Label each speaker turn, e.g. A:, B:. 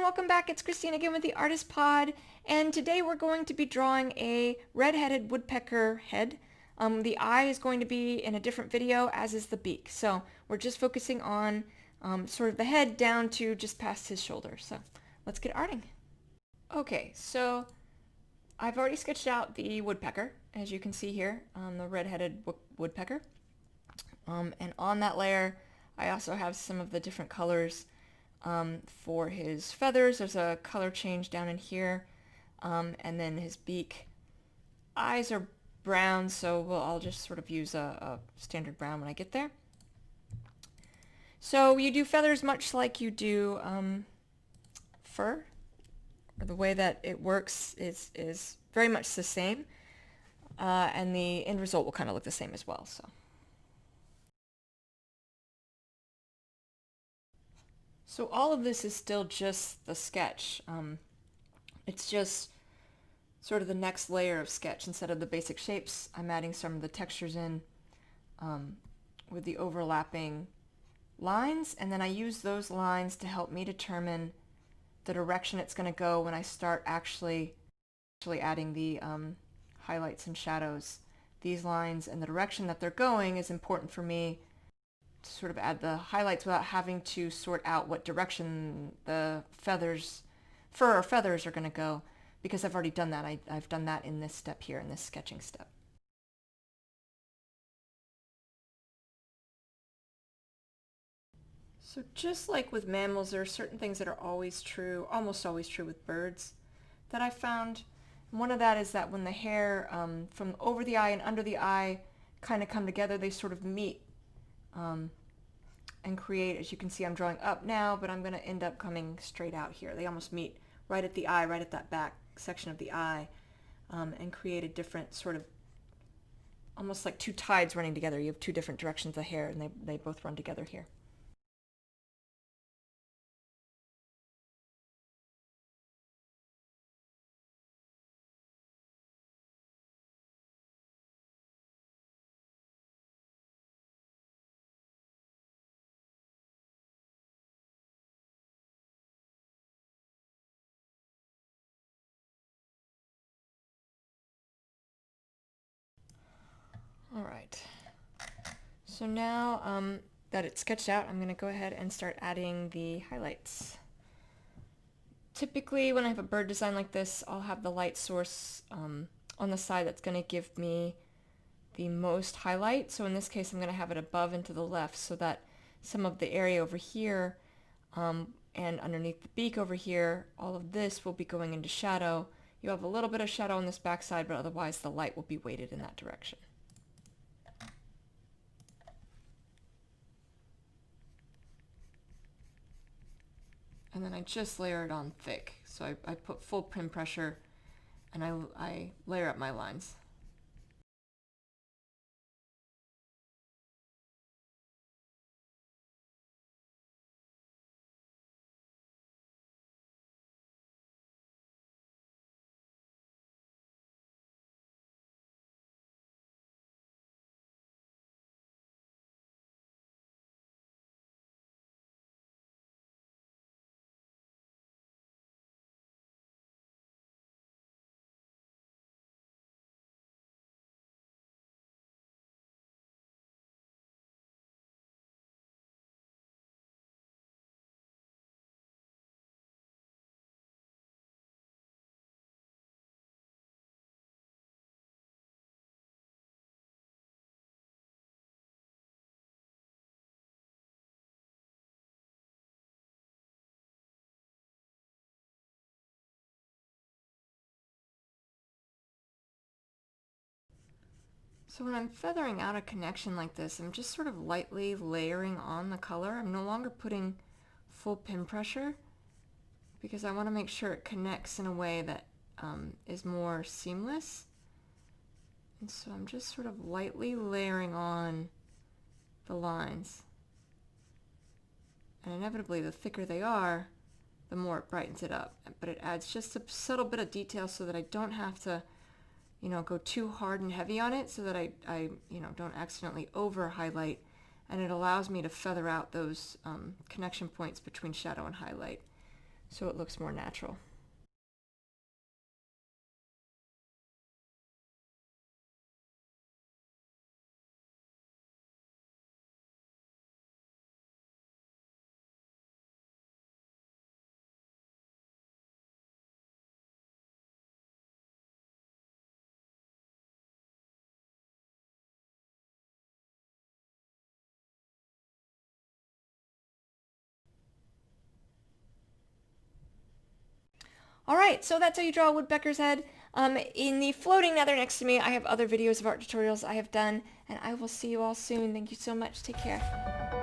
A: welcome back. It's Christine again with the Artist Pod, and today we're going to be drawing a red-headed woodpecker head. The eye is going to be in a different video, as is the beak. So we're just focusing on sort of the head down to just past his shoulder. So let's get arting. Okay, so I've already sketched out the woodpecker, as you can see here, the red-headed woodpecker. And on that layer, I also have some of the different colors for his feathers. There's a color change down in here, and then his beak. Eyes are brown, so I'll just sort of use a standard brown when I get there. So you do feathers much like you do fur. The way that it works is very much the same, and the end result will kind of look the same as well. So all of this is still just the sketch. It's just sort of the next layer of sketch. Instead of the basic shapes, I'm adding some of the textures in with the overlapping lines, and then I use those lines to help me determine the direction it's going to go when I start actually adding the highlights and shadows. These lines and the direction that they're going is important for me to sort of add the highlights without having to sort out what direction the fur or feathers are going to go, because I've already done that. I've done that in this step here, in this sketching step. So just like with mammals, there are certain things that are always true, almost always true with birds that I found. And one of that is that when the hair from over the eye and under the eye kind of come together, they sort of meet and create, as you can see, I'm drawing up now, but I'm going to end up coming straight out here. They almost meet right at the eye, right at that back section of the eye, and create a different sort of, almost like two tides running together. You have two different directions of hair, and they both run together here. All right, so now that it's sketched out, I'm going to go ahead and start adding the highlights. Typically when I have a bird design like this, I'll have the light source on the side that's going to give me the most highlight. So in this case, I'm going to have it above and to the left, so that some of the area over here and underneath the beak over here, all of this will be going into shadow. You have a little bit of shadow on this back side, but otherwise the light will be weighted in that direction. And then I just layer it on thick. So I put full pin pressure, and I layer up my lines. So when I'm feathering out a connection like this, I'm just sort of lightly layering on the color. I'm no longer putting full pin pressure, because I want to make sure it connects in a way that is more seamless. And so I'm just sort of lightly layering on the lines. And inevitably, the thicker they are, the more it brightens it up. But it adds just a subtle bit of detail so that I don't have to go too hard and heavy on it, so that I don't accidentally over highlight, and it allows me to feather out those connection points between shadow and highlight so it looks more natural. Alright, so that's how you draw a woodpecker's head. In the floating nether next to me, I have other videos of art tutorials I have done, and I will see you all soon. Thank you so much. Take care.